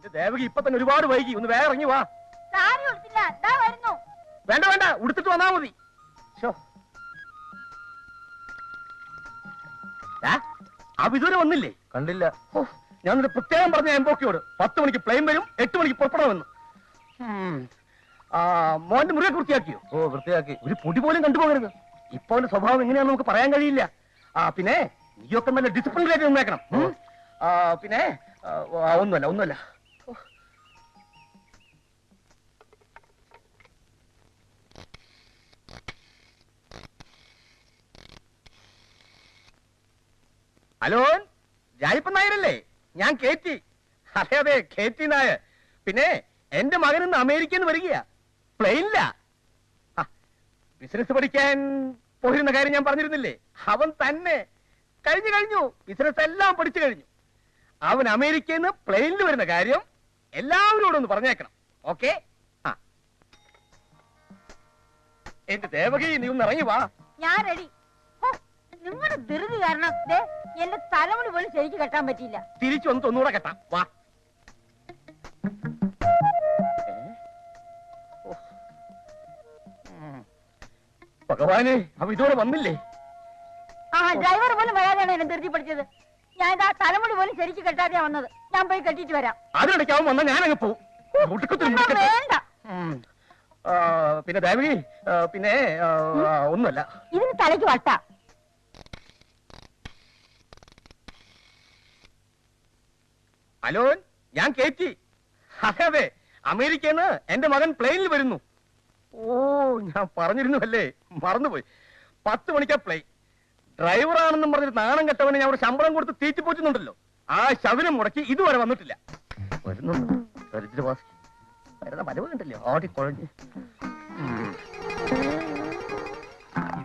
എന്റെ ദേവകി ഇപ്പൊ തന്നെ ഒരുപാട് വൈകി, ഒന്ന് വേറെ ഇറങ്ങി വാ. വേണ്ട വേണ്ട, ഉടുത്തിട്ട് വന്നാ മതി. അപ്പൊ ഇതുവരെ വന്നില്ലേ? കണ്ടില്ല. ഞാൻ പ്രത്യേകം പറഞ്ഞ എംബോക്കിയോട് 10 മണിക്ക് പ്ലെയിൻ വരും, 8 മണിക്ക് പുറപ്പെടണമെന്ന്. മോന്റെ മുറിയെ വൃത്തിയാക്കിയോ? ഓ, വൃത്തിയാക്കി. ഒരു പൊടി പോലും കണ്ടുപോകരുത്. ഇപ്പൊ അവന്റെ സ്വഭാവം എങ്ങനെയാണെന്ന് നമുക്ക് പറയാൻ കഴിയില്ല. പിന്നെ നീയൊക്കെ നല്ല ഡിസിപ്ലിനിലേക്ക് നിന്നേക്കണം. പിന്നെ ഒന്നുമല്ല. ഹലോ, രായപ്പൻ നായരല്ലേ? ഞാൻ കേറ്റി. അതെ, കേറ്റി നായർ. പിന്നെ എന്റെ മകൻ ഇന്ന് അമേരിക്കയിൽ നിന്ന് വരികയാ, പ്ലെയിനില്ല. ബിസിനസ് പഠിക്കാൻ പോയിരുന്ന കാര്യം ഞാൻ പറഞ്ഞിരുന്നില്ലേ? അവൻ തന്നെ കഴിഞ്ഞു ബിസിനസ് എല്ലാം പഠിച്ചു കഴിഞ്ഞു. അവൻ അമേരിക്കയിൽ നിന്ന് പ്ലെയിനിൽ വരുന്ന കാര്യം എല്ലാവരോടും ഒന്ന് പറഞ്ഞേക്കണം. ഓക്കെ? എന്റെ ദേവകി, നീ ഒന്ന് ഇറങ്ങി വാ. ഞാൻ റെഡി. നിങ്ങളുടെ ധൃതി കാരണം എന്റെ തലമുടി പോലും ശരിക്ക് കെട്ടാൻ പറ്റിയില്ല. തിരിച്ചു വന്ന് ഒന്നുകൂടെ കെട്ടാം, വാ. ഭഗവാനെ, അവ ഇതോടെ വന്നില്ലേ? ഡ്രൈവർ പോലും വരാതെയാണ് എന്നെ ധൃതി പഠിച്ചത്. ഞാൻ ആ തലമുടി പോലും ശരിക്ക് കെട്ടാതെയാ വന്നത്. ഞാൻ പോയി കെട്ടിട്ട് വരാം. അതിനിടയ്ക്ക് അവൻ വന്നാൽ ഞാനങ്ങ് പോവും. വേണ്ട. പിന്നെ ദേവകി, പിന്നെ ഒന്നുമല്ല, ഇതിന് തലയ്ക്ക് വട്ട. ഹലോ, ഞാൻ കേറ്റി. അതെ, അമേരിക്കയിൽ നിന്ന് എന്റെ മകൻ പ്ലെയിനിൽ വരുന്നു. ഓ, ഞാൻ പറഞ്ഞിരുന്നു അല്ലേ, മറന്നുപോയി. 10 മണിക്കാ പ്ലെയിൻ. ഡ്രൈവറാണെന്നും പറഞ്ഞിട്ട് നാണം കെട്ടവനെ ഞാൻ അവിടെ ശമ്പളം കൊടുത്ത് തീറ്റിപ്പോറ്റുന്നുണ്ടല്ലോ, ആ ശവനം മുടക്കി ഇതുവരെ വന്നിട്ടില്ല. വരുന്നുണ്ട് ദരിദ്രവാസി. വരുന്ന വരവ് കണ്ടില്ലേ, ഓടിക്കൊഴഞ്ഞ്.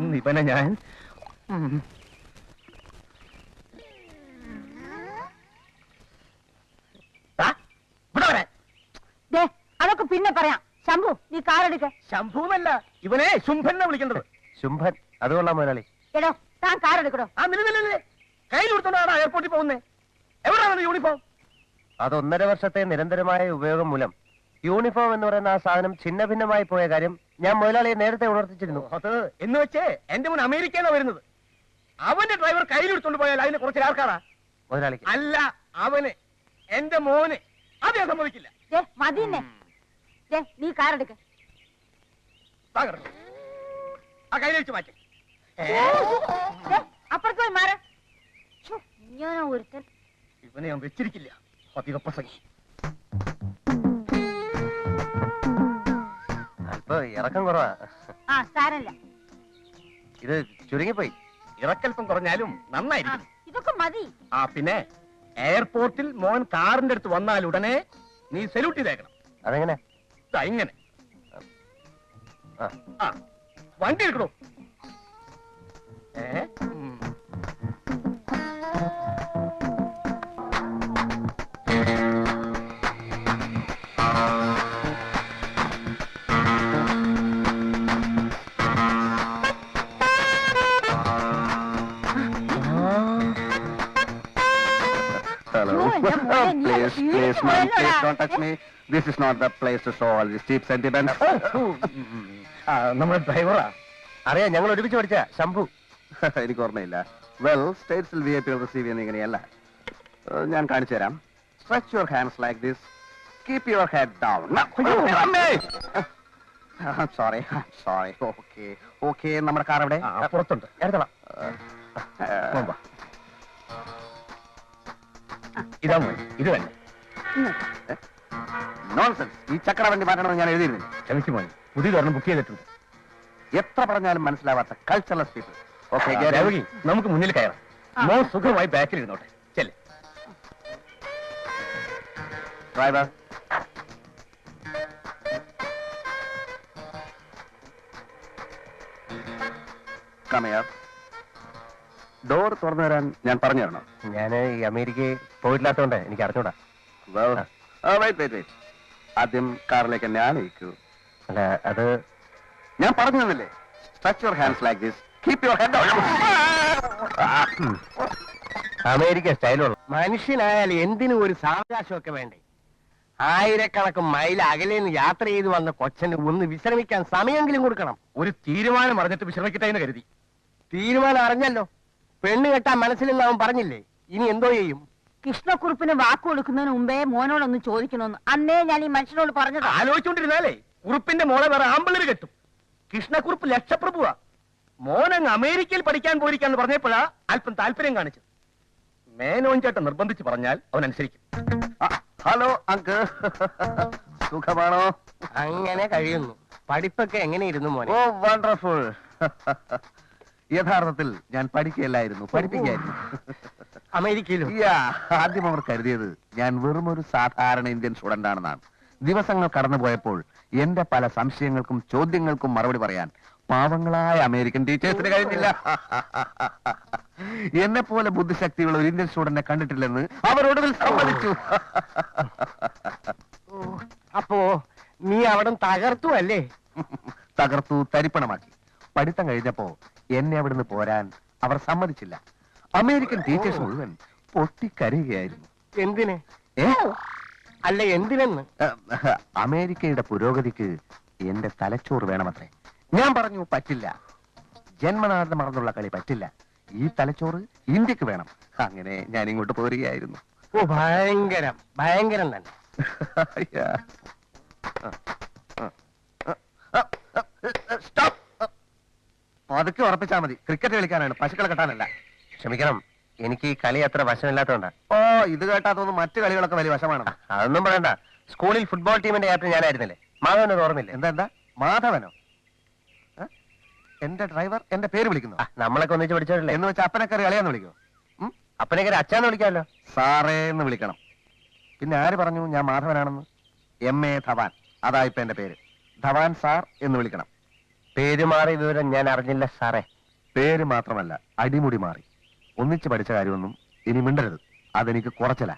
ഇന്ന് ഇവനെ ഞാൻ അതൊക്കെ പിന്നെ പറയാം. ശംഭു, നീ കാറെടുക്ക. ശംഭൂന്നല്ല, ഇവനെ ശുംഭനെ വിളിക്കേണ്ടത്. ശുംഭൻ, അതുകൊള്ളാം മുതലാളി. എടോ, താൻ കാറെടുക്കടോ. നിലനില്ലേ കയ്യിൽ കൊടുത്തോണ്ടാണ് എയർപോർട്ടിൽ പോകുന്നേ. എവിടെയാണ് യൂണിഫോം? അത് 1.5 വർഷത്തെ നിരന്തരമായ ഉപയോഗം മൂലം യൂണിഫോം എന്ന് പറയുന്ന ആ സാധനം ഛിന്ന ഭിന്നമായി പോയ കാര്യം ഞാൻ മുതലാളിയെ നേരത്തെ ഉണർത്തിച്ചിരുന്നു. അത് എന്ന് വെച്ച് എന്റെ മുൻ അമേരിക്കയിലാണ് വരുന്നത്. അവന്റെ ഡ്രൈവർ കയ്യിൽ എടുത്തോണ്ട് പോയാൽ അതിന് കുറച്ച് ആർക്കാടാ? മുതലാളിക്ക് അല്ല, അവന്, എന്റെ മോന്. അത് ഞാൻ സമ്മതിക്കില്ല. മതിന്നെ, നീ കാറെടുക്ക. ആ കയ്യിലടിച്ച് മാറ്റി. അപ്പുറത്ത് പോയി മാറ. ഞാനാ ഒരുത്തൻ. ഇവനെ ഞാൻ വെച്ചിരിക്കില്ല. അധിക പ്രസംഗി. അല്പ ഇറക്കം കുറവാ. സാരല്ല, ഇത് ചുരുങ്ങിപ്പോയി. ഇറക്കൽപ്പം കുറഞ്ഞാലും നന്നായിരിക്കും. ഇതൊക്കെ മതി. പിന്നെ എയർപോർട്ടിൽ മോൻ കാറിന്റെ അടുത്ത് വന്നാൽ ഉടനെ നീ സല്യൂട്ട് ചെയ്തേക്കണം. അതെങ്ങനെ? ഇങ്ങനെ. വണ്ടി എടുക്കണോ? Please, ma'am, please don't touch me. This is not the place to show all these cheap sentiments. നമ്മുടെ ഡ്രൈവറാ. അറിയാം, ഞങ്ങൾ ഒരുമിച്ച് പഠിച്ച ശംഭു. എനിക്ക് ഓർമ്മയില്ല. വെൽ, സ്റ്റേറ്റ്സിൽ VIP റിസീവ് ചെയ്യുന്ന ഇങ്ങനെയല്ല. ഞാൻ കാണിച്ചു തരാം. Stretch your hands like this. Keep your head down. Sorry. Okay. നമ്മുടെ കാർ എവിടെ? പുറത്തുണ്ട്, എടുത്തോളാം. ഇതാ ഇത് തന്നെ. നോൺസെൻസ്. ഈ ചക്ര വണ്ടി മാറ്റണമെന്ന് ഞാൻ എഴുതിയിരുന്നില്ല. ക്ഷമിച്ചു മോനെ, പുതിയതൊരെണ്ണം ബുക്ക് ചെയ്തിട്ടുണ്ട്. എത്ര പറഞ്ഞാലും മനസ്സിലാവാത്ത കൾച്ചറൽ പീപ്പിൾ. നമുക്ക് മുന്നിൽ കയറാം. മോൻ സുഖമായി ബാക്കിൽ ഇരുന്നോട്ടെ. ചെല്ലേ ഡ്രൈവർ. ഡോർ തുറന്നു തരാൻ ഞാൻ പറഞ്ഞു തരണോ? ഞാൻ ഈ അമേരിക്കയിൽ പോയിട്ടില്ലാത്തോണ്ട് എനിക്ക് അറിഞ്ഞൂടാ. വെയിറ്റ്. ആദ്യം കാറിലേക്ക് എന്നെ ആനയിക്കൂ. അല്ല, അത് ഞാൻ പറഞ്ഞു തന്നില്ലേ? Stretch your hands like this. Keep your head down. America സ്റ്റൈലുള്ള മനുഷ്യനായാൽ എന്തിനും ഒരു സാവകാശമൊക്കെ വേണ്ടേ? ആയിരക്കണക്കിന് മൈൽ അകലേന്ന് യാത്ര ചെയ്ത് വന്ന കൊച്ചന് ഒന്ന് വിശ്രമിക്കാൻ സമയമെങ്കിലും കൊടുക്കണം. ഒരു തീരുമാനം അറിഞ്ഞിട്ട് വിശ്രമിക്കട്ടെ എന്ന് കരുതി. തീരുമാനം അറിഞ്ഞല്ലോ. പെണ്ണ് കെട്ടാൻ മനസ്സിലെന്ന് അവൻ പറഞ്ഞില്ലേ, ഇനി എന്തോ ചെയ്യും? കൃഷ്ണക്കുറുപ്പിന് വാക്ക് കൊടുക്കുന്നതിന് മുമ്പേ മോനോടൊന്ന് ചോദിക്കണമെന്ന് അന്നേ ഞാൻ ഈ മനുഷ്യനോട് പറഞ്ഞതാ. ആലോചിച്ചോണ്ടിരുന്നാലേ കുറുപ്പിന്റെ മോളെ വേറെ ആമ്പിള്ളേര് കെട്ടും. കൃഷ്ണക്കുറുപ്പ് ലക്ഷപ്രഭുവാ. മോനങ്ങ് അമേരിക്കയിൽ പഠിക്കാൻ പോയിരിക്കാന്ന് പറഞ്ഞപ്പോഴാ അല്പം താല്പര്യം കാണിച്ചത്. മേനോൻ ചേട്ടൻ നിർബന്ധിച്ച് പറഞ്ഞാൽ അവൻ അനുസരിക്കും. ഹലോ അങ്കിൾ, സുഖമാണോ? അങ്ങനെ കഴിയുന്നു. പഠിപ്പൊക്കെ എങ്ങനെയിരുന്നു മോനെ? Oh wonderful. യഥാർത്ഥത്തിൽ ഞാൻ പഠിക്കുകയല്ലായിരുന്നു, പഠിപ്പിക്കുകയായിരുന്നു. അമേരിക്കയിലും ആദ്യം അവർ കരുതിയത് ഞാൻ വെറും ഒരു സാധാരണ ഇന്ത്യൻ സ്റ്റുഡന്റ് ആണെന്നാണ്. ദിവസങ്ങൾ കടന്നുപോയപ്പോൾ എന്റെ പല സംശയങ്ങൾക്കും ചോദ്യങ്ങൾക്കും മറുപടി പറയാൻ പാവങ്ങളായ അമേരിക്കൻ ടീച്ചേഴ്സിന് കഴിഞ്ഞില്ല. എന്നെ പോലെ ബുദ്ധിശക്തിയുള്ള ഒരു ഇന്ത്യൻ സ്റ്റുഡന്റിനെ കണ്ടിട്ടില്ലെന്ന് അവരോട് സമ്മതിച്ചു. അപ്പോ നീ അവിടെ തകർത്തു അല്ലേ? തകർത്തു, തരിപ്പണമാക്കി. പഠിത്തം കഴിഞ്ഞപ്പോ എന്നെ അവിടുന്ന് പോരാൻ അവർ സമ്മതിച്ചില്ല. അമേരിക്കൻ ടീച്ചേഴ്സ് മുഴുവൻ പൊട്ടിക്കരയുകയായിരുന്നു. എന്തിന്? അല്ല എന്തിനെന്ന്? അമേരിക്കയുടെ പുരോഗതിക്ക് എന്റെ തലച്ചോറ് വേണമത്രേ. ഞാൻ പറഞ്ഞു പറ്റില്ല, ജന്മനാഥം മറന്നുള്ള കളി പറ്റില്ല, ഈ തലച്ചോറ് ഇന്ത്യക്ക് വേണം. അങ്ങനെ ഞാൻ ഇങ്ങോട്ട് പോരുകയായിരുന്നു. ഓ ഭയങ്കരം, ഭയങ്കരം തന്നെ. സ്റ്റോപ്പ്. അതൊക്കെ ഉറപ്പിച്ചാൽ മതി. ക്രിക്കറ്റ് കളിക്കാനാണ്, പശുക്കളെ കെട്ടാനല്ല. ക്ഷമിക്കണം, എനിക്ക് ഈ കളി അത്ര വശമില്ലാത്തോണ്ടാ. ഓ ഇത് കേട്ടാത്തൊന്നും മറ്റു കളികളൊക്കെ വലിയ വശമാണ്. അതൊന്നും പറയണ്ട. സ്കൂളിൽ ഫുട്ബോൾ ടീമിന്റെ ക്യാപ്റ്റൻ ഞാനായിരുന്നില്ലേ? മാധവനത് ഓർമ്മയില്ലേ? എന്താ മാധവനോ? എന്റെ ഡ്രൈവർ എന്റെ പേര് വിളിക്കുന്നു. നമ്മളൊക്കെ ഒന്നിച്ച് പഠിച്ചവരല്ലേ? എന്ന് വെച്ചാൽ അപ്പനെ കയറി കളിയാന്ന് വിളിക്കോ? അപ്പനെ കയറി അച്ഛാന്ന് വിളിക്കാമല്ലോ. സാറേ എന്ന് വിളിക്കണം. പിന്നെ ആര് പറഞ്ഞു ഞാൻ മാധവനാണെന്ന്? MA ധവാൻ, അതാ ഇപ്പൊ എന്റെ പേര്. ധവാൻ സാർ എന്ന് വിളിക്കണം. പേര് മാറി വിവരം ഞാൻ അറിഞ്ഞില്ല സാറേ. പേര് മാത്രമല്ല, അടിമുടി മാറി. ഒന്നിച്ച് പഠിച്ച കാര്യമൊന്നും ഇനി മിണ്ടരുത്. അതെനിക്ക് കുറച്ചില്ല.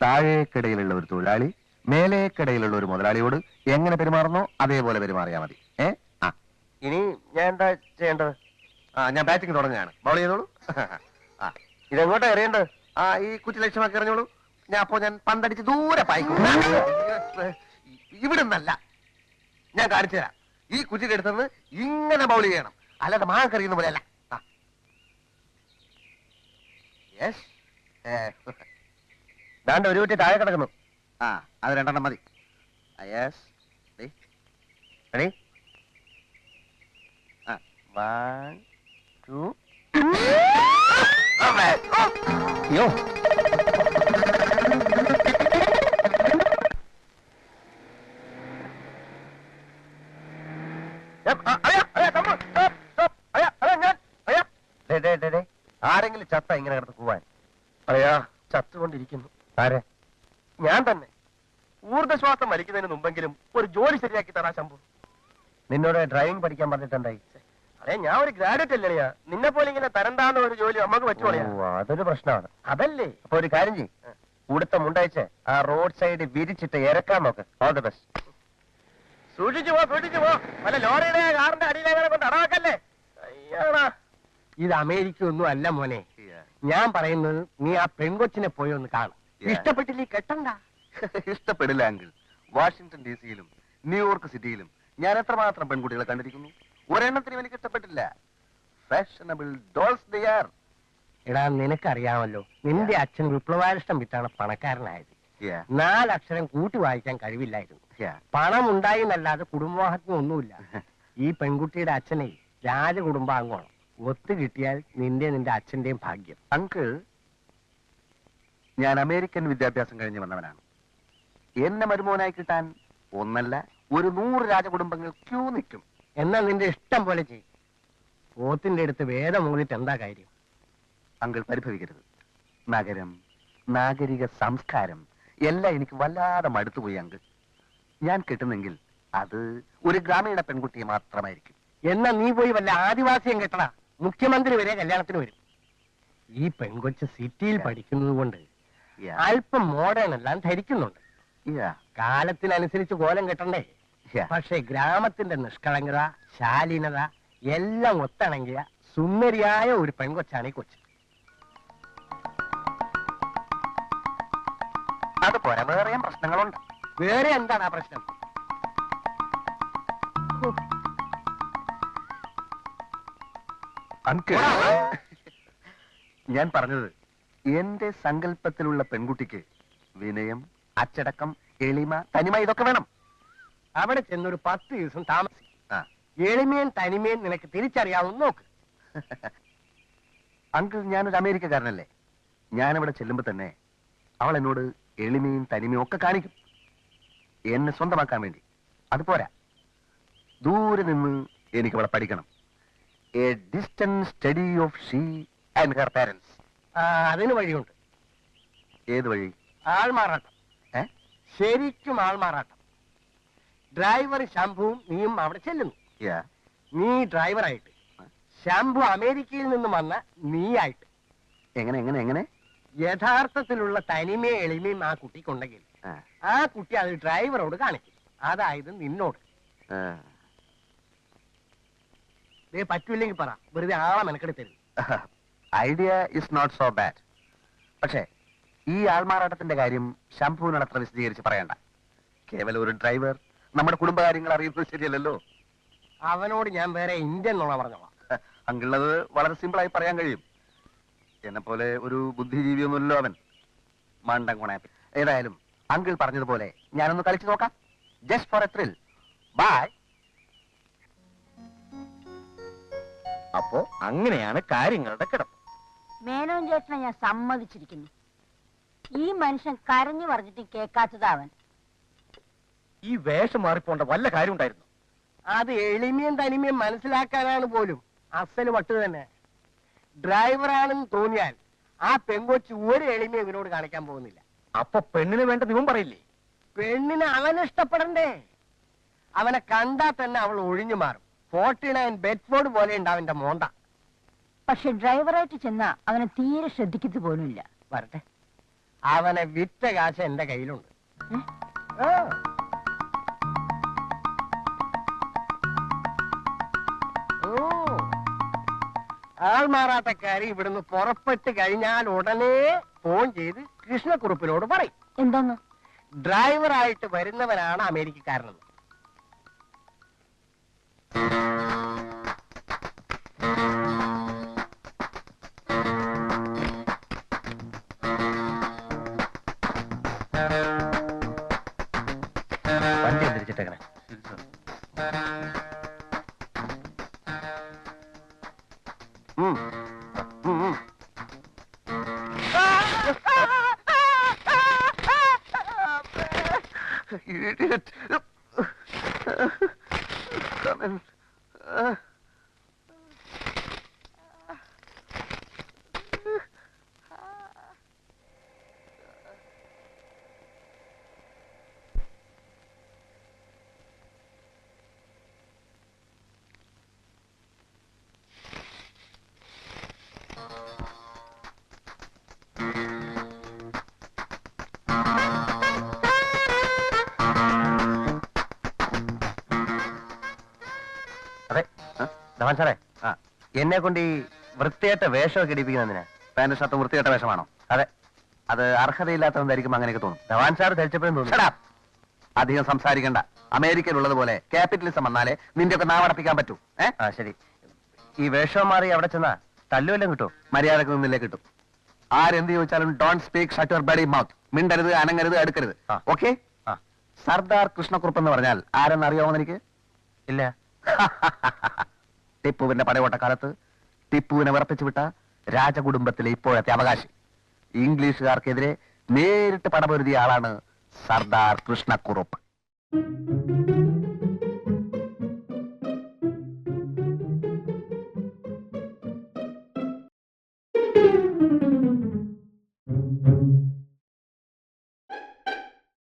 താഴേക്കിടയിലുള്ള ഒരു തൊഴിലാളി മേലേക്കിടയിലുള്ള ഒരു മുതലാളിയോട് എങ്ങനെ പെരുമാറുന്നോ അതേപോലെ പെരുമാറിയാ മതി. ഇനി ഞാൻ എന്താ ചെയ്യേണ്ടത്? ഞാൻ ബാറ്റിംഗ് തുടങ്ങുകയാണ്. ബൗൾ ചെയ്തോളൂ. ഇതെങ്ങോട്ടാ എറിയേണ്ടത്? ഈ കുറ്റി ലക്ഷ്യമാക്കി എറിഞ്ഞോളൂ. ഞാൻ പന്തടിച്ച് ദൂരെ പായിക്കും. ഇവിടുന്നല്ല, ഞാൻ കാണിച്ചു തരാം. ഈ കുറ്റിയുടെ അടുത്തുനിന്ന് ഇങ്ങനെ ബൗൾ ചെയ്യണം, അല്ലാതെ മാങ്ങക്കറിയുന്ന പോലെയല്ല. ദാണ്ട് ഒരു കുറ്റി താഴെ കിടക്കുന്നു. അത് 2 മതി. റെഡി? 1 2. അയ്യോ, ആരെങ്കിലും ചത്ത ഇങ്ങനെ കിടന്ന് പോവാൻ? അയ്യാ, ചത്തുകൊണ്ടിരിക്കുന്നു. ആരെ? ഞാൻ തന്നെ. ഊർജ്ജശ്വാസം വലിക്കുന്നതിന് മുമ്പെങ്കിലും ഒരു ജോലി ശരിയാക്കി തരാ ശംഭു. നിന്നോട് ഡ്രൈവിംഗ് പഠിക്കാൻ പറഞ്ഞിട്ടുണ്ടായി. അതെ, ഞാൻ ഒരു ഗ്രാജുവേറ്റ് അല്ലേ. നിന്നെ പോലെ ഇങ്ങനെ തരണ്ടാന്ന ഒരു ജോലി നമുക്ക് പറ്റുമോ? അതൊരു പ്രശ്നമാണ്. അതല്ലേ. അപ്പൊ ഒരു കാര്യം ചെയ്യും, ഉടുത്ത മുണ്ടയച്ച് ആ റോഡ് സൈഡ് വിരിച്ചിട്ട് ഇറക്കാൻ നോക്ക്. All the best. സൂക്ഷിച്ചു പോ, സൂക്ഷിച്ചു പോ. വല്ല ലോറിയുടെ കാറിന്റെ അടിയിലെ കൊണ്ട് അടവാക്കല്ലേ. അയ്യാടാ, ഇത് അമേരിക്ക ഒന്നും അല്ല മോനെ. ഞാൻ പറയുന്നത് നീ ആ പെൺകൊച്ചിനെ പോയി ഒന്ന് കാണും. ഇഷ്ടപ്പെട്ടില്ലേ കെട്ടണ്ട. ഇഷ്ടപ്പെടില്ല അങ്കിൾ. വാഷിംഗ്ടൺ DC-യിലും ന്യൂയോർക്ക് സിറ്റിയിലും ഞാൻ എത്രമാത്രം പെൺകുട്ടികളെ കണ്ടിരിക്കുന്നു. ഒരെണ്ണത്തിനും എനിക്ക് ഇഷ്ടപ്പെട്ടില്ല. Fashionable dolls they are. എടാ, നിനക്കറിയാമല്ലോ, നിന്റെ അച്ഛൻ വിപ്ലവാരിഷ്ടം വിറ്റാണ് പണക്കാരനായത്. 4 അക്ഷരം കൂട്ടി വായിക്കാൻ കഴിവില്ലായിരുന്നു. പണം ഉണ്ടായി എന്നല്ലാതെ കുടുംബവാഹത്വം ഒന്നുമില്ല. ഈ പെൺകുട്ടിയുടെ അച്ഛനെ രാജകുടുംബാംഗമാണ്. ഒത്തു കിട്ടിയാൽ നിന്റെ അച്ഛന്റെയും ഭാഗ്യം. അങ്കിൾ, ഞാൻ അമേരിക്കൻ വിദ്യാഭ്യാസം കഴിഞ്ഞ് വന്നവനാണ്. എന്നെ മരുമോനായി കിട്ടാൻ ഒന്നല്ല, ഒരു 100 രാജകുടുംബങ്ങൾ ക്യൂ നിൽക്കും. എന്നാ നിന്റെ ഇഷ്ടം പോലെ ചെയ്യും. പോത്തിന്റെ അടുത്ത് വേദം മൂന്നിട്ട് എന്താ കാര്യം? അങ്കിൾ പരിഭവിക്കരുത്. നഗരം, നാഗരിക സംസ്കാരം എല്ലാം എനിക്ക് വല്ലാതെ മടുത്തുപോയി അങ്കിൾ. ഞാൻ കിട്ടുന്നെങ്കിൽ അത് ഒരു ഗ്രാമീണ പെൺകുട്ടിയെ മാത്രമായിരിക്കും. എന്നാ നീ പോയി വല്ല ആദിവാസിയും കെട്ടടാ. മുഖ്യമന്ത്രി വരെ കല്യാണത്തിന് വരും. ഈ പെൺകൊച്ച് സിറ്റിയിൽ പഠിക്കുന്നത് കൊണ്ട് അല്പം മോഡേൺ എല്ലാം ധരിക്കുന്നുണ്ട്. കാലത്തിനനുസരിച്ച് കോലം കെട്ടണ്ടേ? പക്ഷെ ഗ്രാമത്തിന്റെ നിഷ്കളങ്കത, ശാലീനത എല്ലാം ഒത്തിണങ്ങിയ സുന്ദരിയായ ഒരു പെൺകൊച്ചാണ് ഈ കൊച്ച്. അത് പോരാ, വേറെയും പ്രശ്നങ്ങളുണ്ട്. വേറെ എന്താണ് ആ പ്രശ്നം? അങ്കിൾ, ഞാൻ പറഞ്ഞത് എന്റെ സങ്കല്പത്തിലുള്ള പെൺകുട്ടിക്ക് വിനയം, അച്ചടക്കം, എളിമ, തനിമ ഇതൊക്കെ വേണം. അവിടെ ചെന്നൊരു 10 ദിവസം താമസിക്കും. ആ. എളിമയും തനിമയും നിനക്ക് തിരിച്ചറിയാവുന്ന നോക്ക്. അങ്കിൾ, ഞാനൊരു അമേരിക്കക്കാരനല്ലേ? ഞാനിവിടെ ചെല്ലുമ്പോ തന്നെ അവൾ എന്നോട് എളിമയും തനിമയും ഒക്കെ കാണിക്കും, എന്നെ സ്വന്തമാക്കാൻ വേണ്ടി. അത് പോരാ, ദൂരെ നിന്ന് എനിക്ക് അവളെ പഠിക്കണം. A distant study of she and her parents. അതിന് വഴിയുണ്ട്. ഏത് വഴി? ആൾമാറാട്ടം. ഏ? ശരിക്കും ആൾമാറാട്ടം. ഡ്രൈവർ ശംഭുവും നീയും അവിടെ ചെല്ലുന്നു. Yeah. നീ ഡ്രൈവറായിട്ട്, ശംഭു അമേരിക്കയിൽ നിന്ന് വന്ന നീയായിട്ട്. എങ്ങനെ എങ്ങനെ എങ്ങനെ? യഥാർത്ഥത്തിലുള്ള തനിമയും എളിമയും ആ കുട്ടിക്കുണ്ടെങ്കിൽ ആ. ആ കുട്ടി അത് ഡ്രൈവറോട് കാണിക്കും, അതായത് നിന്നോട്. ആ. ദേ പറ്റൂല്ലെങ്കിൽ പറ, വെറുതെ ആളെ മെനക്കെടുത്ത് തരും. Idea is not so bad. പക്ഷേ ഈ ആൾമാറാട്ടത്തിന്റെ കാര്യം ശംഭുവിനോട് അത്ര വിശദീകരിച്ച് പറയണ്ട. കേവലം ഒരു ഡ്രൈവർ നമ്മുടെ കുടുംബകാര്യങ്ങൾ അറിയുന്നത് ശരിയല്ലല്ലോ. അവനോട് ഞാൻ വേറെ ഇന്ത്യൻ നുണ പറഞ്ഞോളാം. അങ്കിളത് വളരെ സിമ്പിളായി പറയാൻ കഴിയും. എന്നെ പോലെ ഒരു ബുദ്ധിജീവിയൊന്നുമല്ലോ അവൻ. മണ്ടൻ കുണാപ്പി. ഏതായാലും അങ്കിൾ പറഞ്ഞതുപോലെ ഞാനൊന്ന് കളിച്ചു നോക്കാം. Just for a thrill. Bye. അപ്പോ അങ്ങനെയാണ് കാര്യങ്ങളുടെ കിടപ്പ്. മേനോൻ ചേട്ടനെ ഞാൻ സമ്മതിച്ചിരിക്കുന്നു. ഈ മനുഷ്യൻ കരഞ്ഞു പറഞ്ഞിട്ട് കേൾക്കാത്തതാ അവൻ. ഈ വേഷം മാറിപ്പോണ്ട വല്ല കാര്യം ഉണ്ടായിരുന്നു? അത് എളിമയും തനിമയും മനസ്സിലാക്കാനാണ് പോലും അസല് വട്ട് തന്നെ. ഡ്രൈവറാണെന്ന് തോന്നിയാൽ ആ പെങ്കൊച്ച് ഒരു എളിമയും ഇവനോട് കാണിക്കാൻ പോകുന്നില്ല. അപ്പൊ പെണ്ണിന് വേണ്ട നിവൻ പറയില്ലേ? പെണ്ണിനെ അവൻ ഇഷ്ടപ്പെടണ്ടേ? അവനെ കണ്ടാ തന്നെ അവൾ ഒഴിഞ്ഞു മാറും. 49 ബെഡ്ഫോർഡ് പോലെ ഉണ്ട് അവന്റെ മോന്ത. പക്ഷെ ഡ്രൈവറായിട്ട് ചെന്നാ അവനെ തീരെ ശ്രദ്ധിക്കത്തു പോലുമില്ല. വരട്ടെ, അവനെ വിറ്റ കാശ് എന്റെ കയ്യിലുണ്ട്. ആ. ഓ, ആൾമാറാട്ടക്കാരി ഇവിടുന്ന് പുറപ്പെട്ട് കഴിഞ്ഞാൽ ഉടനെ ഫോൺ ചെയ്ത് കൃഷ്ണക്കുറുപ്പിനോട് പറയും, എന്താന്ന്? ഡ്രൈവറായിട്ട് വരുന്നവനാണ് അമേരിക്കക്കാരനെന്ന്. വണ്ടി തിരിച്ചിട്ടേക്കണേ. ഉം. ഉം, ഉം. Idiot. Come in. അതെ, ധവാൻ സാറേ, എന്നെ കൊണ്ട് ഈ വൃത്തിയായിട്ട വേഷമൊക്കെ ഇടിപ്പിക്കുന്നതിനാ? പാന്റ് ഷർട്ടും വൃത്തികെട്ട വേഷമാണോ? അതെ. അത് അർഹതയില്ലാത്തവന്തായിരിക്കും അങ്ങനെയൊക്കെ തോന്നും. ധവാൻ സാർ ധരിച്ചപ്പോഴും തോന്നി. Shut up. അധികം സംസാരിക്കണ്ട. അമേരിക്കയിലുള്ളത് പോലെ ക്യാപിറ്റലിസം വന്നാലേ നിന്റെയൊക്കെ നാവടപ്പിക്കാൻ പറ്റൂ. ആ ശരി. ഈ വേഷം മാറി അവിടെ ചെന്നാ തല്ലുവല്ലം കിട്ടും? മര്യാദക്ക് നിന്നില്ലേ കിട്ടും. ആരെന്ത് ചോദിച്ചാലും don't speak, shut your bloody mouth. മിണ്ടരുത്, അനങ്ങരുത്, അടുക്കരുത്. ആ. ഓക്കെ? ആ. സർദാർ കൃഷ്ണക്കുറുപ്പ് എന്ന് പറഞ്ഞാൽ ആരെന്ന് അറിയാമോ എനിക്ക്? ഇല്ല. ടിപ്പുവിന്റെ പടയോട്ട കാലത്ത് ടിപ്പുവിനെ വിറപ്പിച്ചു വിട്ട രാജകുടുംബത്തിലെ ഇപ്പോഴത്തെ അവകാശി. ഇംഗ്ലീഷുകാർക്കെതിരെ നേരിട്ട് പടപൊരുതിയ ആളാണ് സർദാർ കൃഷ്ണക്കുറുപ്പ്.